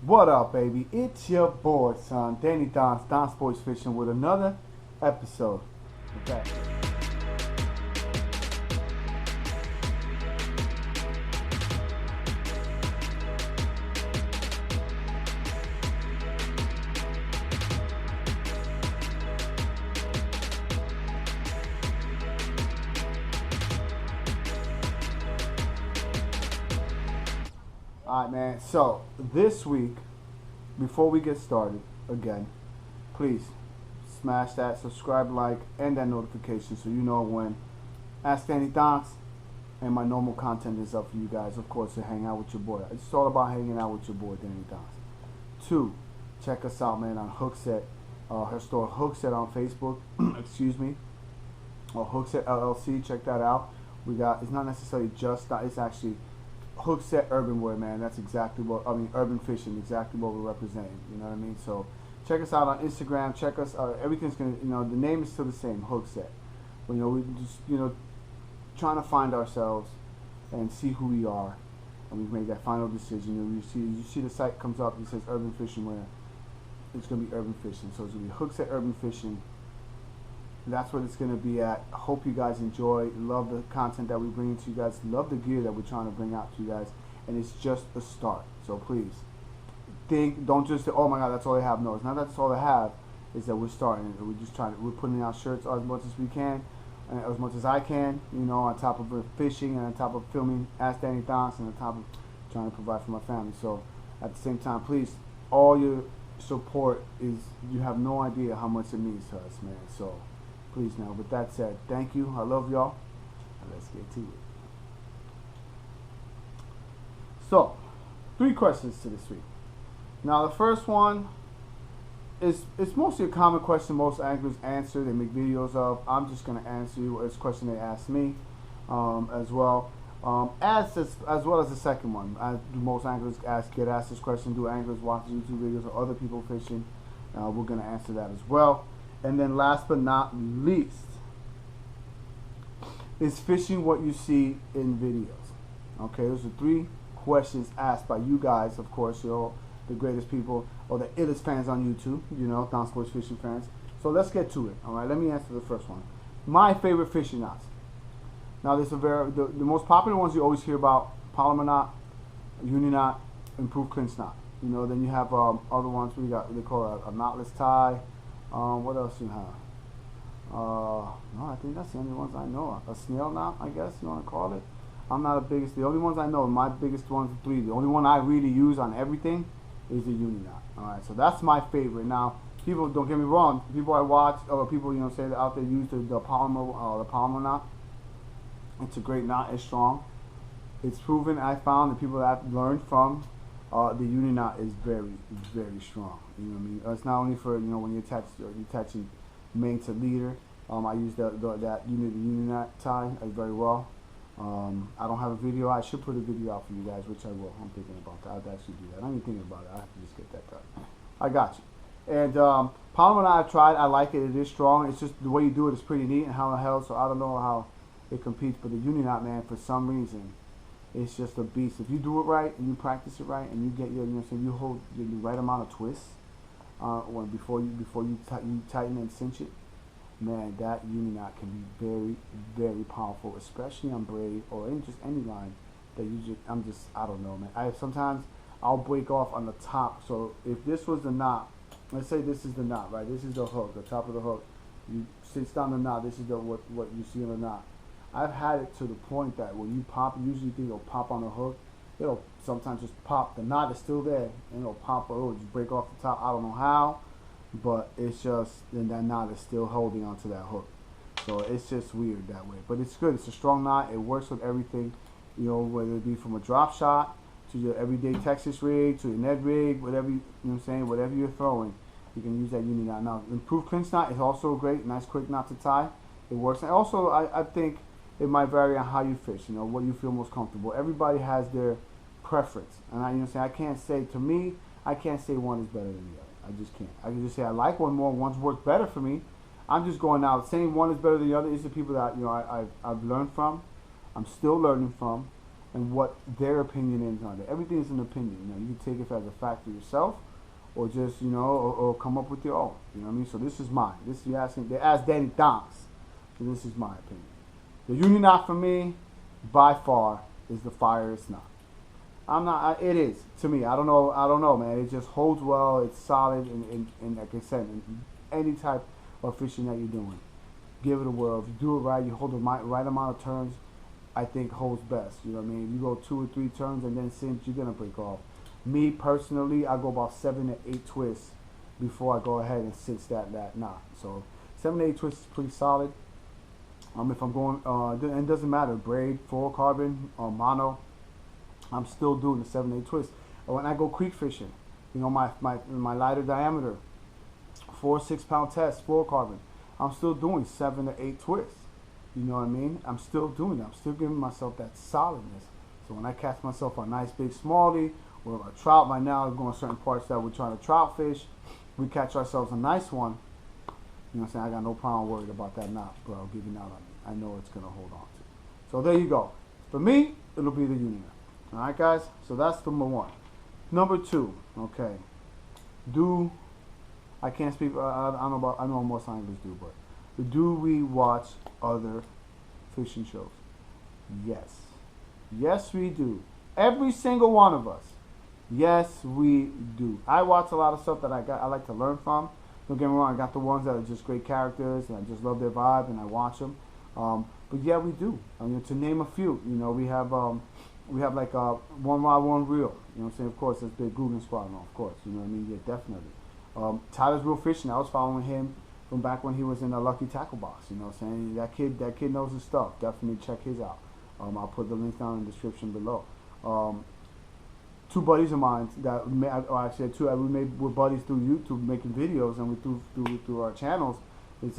What up, baby? It's your boy, son, Danny Donx, Donxboyzfishing, with another episode. Okay. Alright, man. So, this week, before we get started, again, please smash that subscribe, like, and that notification so you know when Ask Danny Donx and my normal content is up for you guys, of course, to hang out with your boy. It's all about hanging out with your boy, Danny Donx. 2, check us out, man, on Hooqset, her store Hooqset on Facebook, excuse me, or Hooqsetllc, check that out. We got, it's not necessarily just that, it's actually Hooqset urban wear, man. That's exactly what urban fishing, exactly what we're representing. You know what I mean? So check us out on Instagram. Check us. Everything's gonna, the name is still the same, Hooqset. But we just, trying to find ourselves and see who we are, and we've made that final decision. You see the site comes up. It says urban fishing wear. It's gonna be urban fishing. So it's gonna be Hooqset urban fishing. That's what it's going to be at. I hope you guys enjoy. Love the content that we bring to you guys. Love the gear that we're trying to bring out to you guys. And it's just a start. So please, don't just say, oh my God, that's all I have. No, it's not that's all I have. It's that we're starting. We're putting out shirts as much as we can, and as much as I can, on top of fishing and on top of filming Ask Danny Donx and on top of trying to provide for my family. So at the same time, please, all your support you have no idea how much it means to us, man. So please, now, with that said, thank you. I love y'all. And let's get to it. So, 3 questions to this week. Now, the first one it's mostly a common question most anglers answer. They make videos of. I'm just going to answer you. It's a question they asked me as well. As well as the second one. Do most anglers get asked this question? Do anglers watch YouTube videos of other people fishing? We're going to answer that as well. And then last but not least, is fishing what you see in videos? Okay, those are 3 questions asked by you guys, of course. You're the greatest people, or the illest fans on YouTube, Donxboyzfishing fans. So let's get to it. All right, let me answer the first one. My favorite fishing knots. Now, there's the most popular ones you always hear about: polymer knot, uni knot, improved clinch knot. Then you have other ones. They call it a knotless tie. What else you have? No, I think that's the only ones I know. A snail knot, I guess you want to call it. I'm not the biggest. The only ones I know, my biggest ones are 3. The only one I really use on everything is the uni knot. All right, so that's my favorite. Now, people, don't get me wrong. People I watch, or people say that out there use the polymer knot. It's a great knot. It's strong. It's proven. I found the people that I've learned from. The uni knot is very, very strong. It's not only for when you're attaching main to leader. I use that uni knot tie very well. I don't have a video. I should put a video out for you guys, which I will. I'm thinking about that. I'd actually do that. I'm even thinking about it. I have to just get that done. I got you. And polymer knot I've tried. I like it. It is strong. It's just the way you do it is pretty neat and how the hell. So I don't know how it competes, but the uni knot, man, for some reason, it's just a beast. If you do it right and you practice it right and you get you hold the right amount of twists before you tighten and cinch it, man, that uni knot can be very, very powerful, especially on braid or in just any line that I don't know, man. Sometimes I'll break off on the top. So if this was the knot, let's say this is the knot, right? This is the hook, the top of the hook. You cinch down the knot. This is what you see on the knot. I've had it to the point that when you pop, usually think it'll pop on the hook. It'll sometimes just pop. The knot is still there, and it'll pop, or it'll just break off the top. I don't know how, but it's just, then that knot is still holding onto that hook. So it's just weird that way. But it's good. It's a strong knot. It works with everything, whether it be from a drop shot to your everyday Texas rig, to your Ned rig, whatever, whatever you're throwing, you can use that uni knot. Now, improved clinch knot is also a great, nice, quick knot to tie. It works. And also, I think it might vary on how you fish, what you feel most comfortable. Everybody has their preference. And I can't say, to me, I can't say one is better than the other. I just can't. I can just say I like one more. One's worked better for me. I'm just going out saying one is better than the other. These are people that I've learned from. I'm still learning from, and what their opinion is on it. Everything is an opinion. You know, you can take it as a fact for yourself, or just, you know, or come up with your own. You know what I mean? So this is mine. This is, you asking, they asked Danny Donx. So this is my opinion. The Uni Knot for me, by far, is the firest knot. It is to me. I don't know, man. It just holds well. It's solid, and like I said, in any type of fishing that you're doing, give it a whirl. If you do it right, you hold the right amount of turns, I think holds best. You know what I mean? If you go 2 or 3 turns and then cinch, you're gonna break off. Me personally, I go about 7 to 8 twists before I go ahead and cinch that knot. So 7 to 8 twists is pretty solid. If I'm going, and it doesn't matter, braid, fluorocarbon, or mono, I'm still doing the 7 to 8 twists. And when I go creek fishing, you know, my lighter diameter, 4 6-pound test, fluorocarbon, I'm still doing 7 to 8 twists. You know what I mean? I'm still doing it. I'm still giving myself that solidness. So when I catch myself a nice big smallie, or a trout, right now going certain parts that we're trying to trout fish, we catch ourselves a nice one. You know what I'm saying? I got no problem worried about that knot, bro, giving out on me. I know it's going to hold on to. So there you go. For me, it'll be the Uni Knot. All right, guys? So that's number 1. Number 2, okay. I can't speak, I know most anglers do, but do we watch other fishing shows? Yes. Yes, we do. Every single one of us. Yes, we do. I watch a lot of stuff that I like to learn from. Don't get me wrong, I got the ones that are just great characters, and I just love their vibe, and I watch them. But yeah, we do. I mean, to name a few, you know, we have like One Rod One Reel. You know what I'm saying? Of course, that's Big Googan Squad, of course. You know what I mean? Yeah, definitely. Tyler's Real Fishing. I was following him from back when he was in a Lucky Tackle Box. You know what I'm saying? That kid knows his stuff. Definitely check his out. I'll put the link down in the description below. 2 buddies of mine that actually 2 we're buddies through YouTube making videos, and we through our channels. It's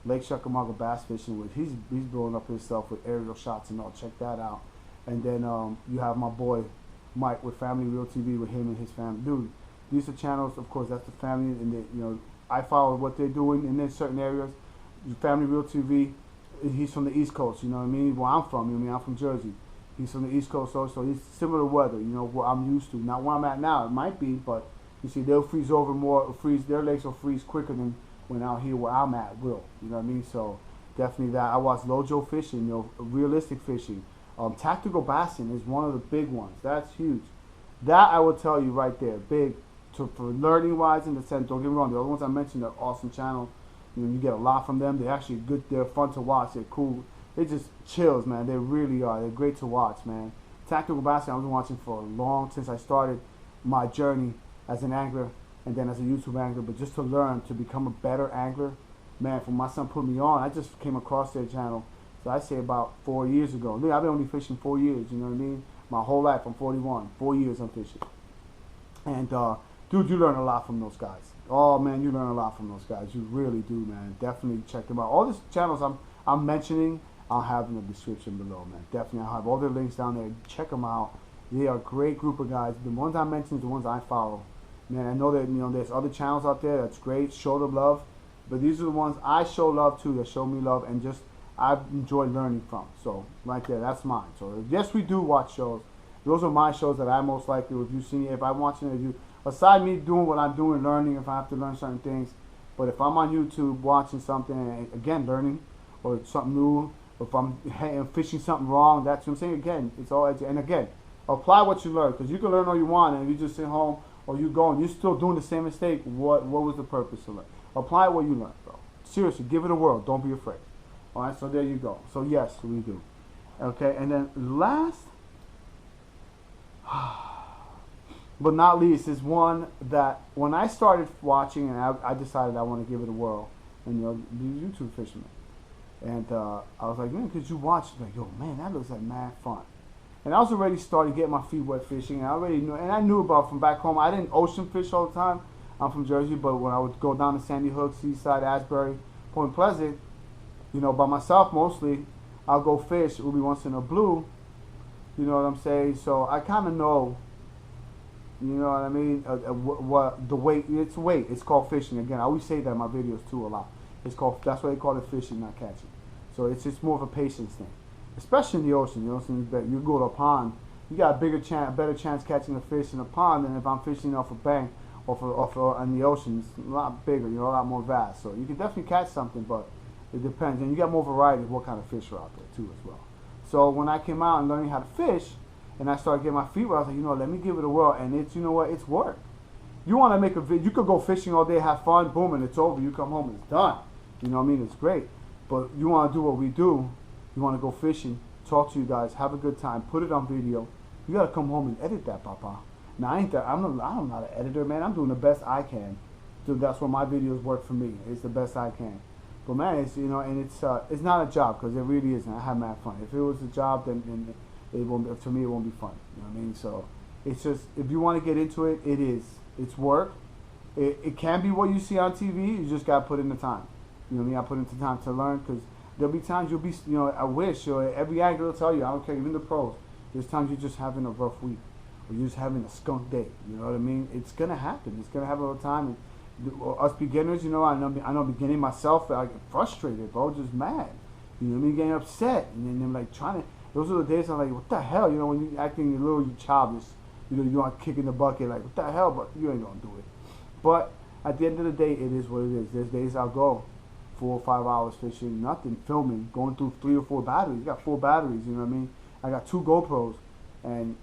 Lake Chickamauga Bass Fishing. With he's blowing up himself with aerial shots and all. Check that out. And then you have my boy Mike with Family Real TV, with him and his family. Dude, these are channels. Of course, that's the family, and they, you know, I follow what they're doing in certain areas. Family Real TV. He's from the East Coast. You know what I mean? Where I'm from. You know what I mean? I'm from Jersey. He's from the East Coast also. He's similar weather, you know, what I'm used to. Not where I'm at now. It might be, but you see, they'll freeze over more. Their lakes will freeze quicker than when out here where I'm at will. You know what I mean? So definitely that. I watch Lojo fishing, you know, realistic fishing. Tactical bassing is one of the big ones. That's huge. That I will tell you right there, big for learning wise, in the sense. Don't get me wrong, the other ones I mentioned are awesome channel. You know, you get a lot from them. They're actually good. They're fun to watch. They're cool. They just chills, man. They really are. They're great to watch, man. Tactical bassing I've been watching for since I started my journey as an angler and then as a YouTube angler. But just to learn to become a better angler, man. From my son put me on, I just came across their channel. So I say about 4 years ago. I've been only fishing 4 years. You know what I mean? My whole life. I'm 41. 4 years I'm fishing. And dude, you learn a lot from those guys. Oh man, you learn a lot from those guys. You really do, man. Definitely check them out. All these channels I'm mentioning, I'll have in the description below, man. Definitely, I'll have all their links down there. Check them out. They are a great group of guys. The ones I mentioned, the ones I follow. Man, I know that, you know, there's other channels out there that's great. Show the love, but these are the ones I show love to. That show me love, and just I enjoy learning from. So right there, that's mine. So yes, we do watch shows. Those are my shows that I most likely review. If I'm watching a review, aside me doing what I'm doing, learning, if I have to learn certain things. But if I'm on YouTube watching something, and again learning, or something new. If I'm fishing something wrong, that's what I'm saying. Again, it's all edgy. And again, apply what you learn, because you can learn all you want, and if you just sit home or you go and you're still doing the same mistake, what was the purpose of it? Apply what you learned, bro. Seriously, give it a whirl. Don't be afraid. All right, so there you go. So yes, we do. Okay, and then last, but not least, is one that when I started watching, and I decided I want to give it a whirl, and you know, the YouTube fisherman. And I was like, man, because you watch, like, yo, man, that looks like mad fun. And I was already starting to get my feet wet fishing. And I already knew, and I knew about from back home. I didn't ocean fish all the time. I'm from Jersey, but when I would go down to Sandy Hook, Seaside, Asbury, Point Pleasant, you know, by myself mostly, I'll go fish. It will be once in a blue. You know what I'm saying? So I kind of know, you know what I mean? What the weight? It's weight. It's called fishing. Again, I always say that in my videos too a lot. It's called, that's why they call it fishing, not catching. So it's just more of a patience thing, especially in the ocean. You know, so that you go to a pond you got a better chance catching a fish in a pond than if I'm fishing off a bank, off in the ocean. It's a lot bigger, you know, a lot more vast. So you can definitely catch something, but it depends, and you got more variety of what kind of fish are out there too as well. So when I came out and learning how to fish, and I started getting my feet wet, I was like, you know, let me give it a whirl, and it's, you know what, it's work. You want to make a video, you could go fishing all day, have fun, boom, and it's over. You come home and it's done. You know what I mean? It's great. But you want to do what we do. You want to go fishing, talk to you guys, have a good time, put it on video. You got to come home and edit that, papa. Now, I'm not an editor, man. I'm doing the best I can. So that's why my videos work for me. It's the best I can. But man, it's, you know, and it's not a job, because it really isn't. I have mad fun. If it was a job, then it won't. To me, it won't be fun. You know what I mean? So it's just, if you want to get into it, it is. It's work. It can be what you see on TV. You just got to put in the time. You know what I mean? I put in the time to learn, because there'll be times you'll be, you know, I wish, or every angler will tell you, I don't care, even the pros, there's times you're just having a rough week, or you're just having a skunk day. You know what I mean? It's going to happen. It's going to happen all the time. And us beginners, you know, I know beginning myself, I get frustrated, bro, just mad. You know what I mean? Getting upset. And then I'm like trying to, those are the days I'm like, what the hell? You know, when you're acting a little childish, you know, you want to kick in the bucket, like, what the hell? But you ain't going to do it. But at the end of the day, it is what it is. There's days I'll go 4 or 5 hours fishing, nothing, filming, going through 3 or 4 batteries. You got 4 batteries, you know what I mean? I got 2 GoPros, and,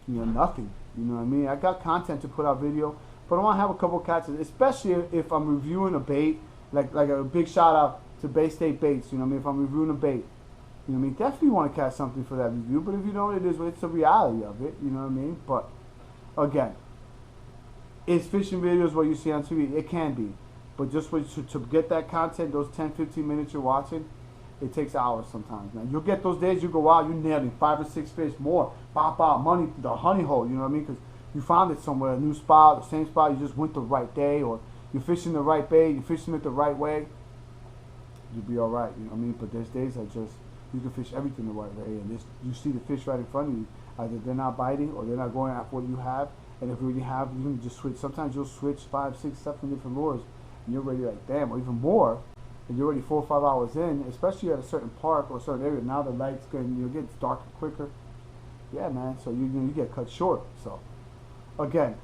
you know, nothing. You know what I mean? I got content to put out video, but I want to have a couple catches, especially if I'm reviewing a bait, like a big shout out to Bay State Baits, you know what I mean? If I'm reviewing a bait, you know what I mean? Definitely want to catch something for that review, but if you know what it is, it's the reality of it, you know what I mean? But, again, is fishing videos what you see on TV? It can be. But just to get that content, those 10, 15 minutes you're watching, it takes hours sometimes, man. You'll get those days you go out, you're nailing 5 or 6 fish, more, pop out, money, the honey hole, you know what I mean? Because you found it somewhere, a new spot, the same spot, you just went the right day, or you're fishing the right bait, you're fishing it the right way, you'll be all right, you know what I mean? But there's days that just, you can fish everything the right way, and you see the fish right in front of you. Either they're not biting, or they're not going after what you have, and if you have, you can just switch. Sometimes you'll switch 5, 6, 7 different lures, and you're already like, damn, or even more, and you're already 4 or 5 hours in, especially at a certain park or a certain area. Now the light's getting, you get darker quicker. Yeah, man, so you get cut short. So, again,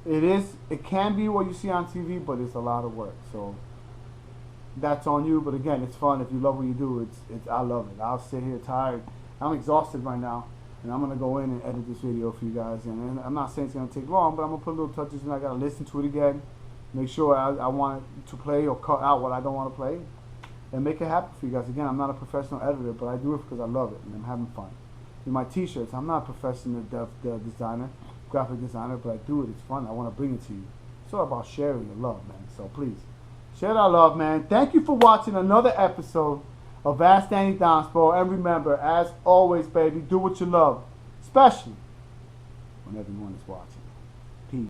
it can be what you see on TV, but it's a lot of work. So, that's on you, but again, it's fun. If you love what you do, I love it. I'll sit here tired. I'm exhausted right now, and I'm going to go in and edit this video for you guys. And I'm not saying it's going to take long, but I'm going to put little touches in. I got to listen to it again, make sure I want it to play or cut out what I don't want to play, and make it happen for you guys. Again, I'm not a professional editor, but I do it because I love it, and I'm having fun. In my t-shirts, I'm not a professional designer, graphic designer, but I do it. It's fun. I want to bring it to you. It's all about sharing your love, man. So please, share that love, man. Thank you for watching another episode of Ask Danny Donx. And remember, as always, baby, do what you love, especially when everyone is watching. Peace.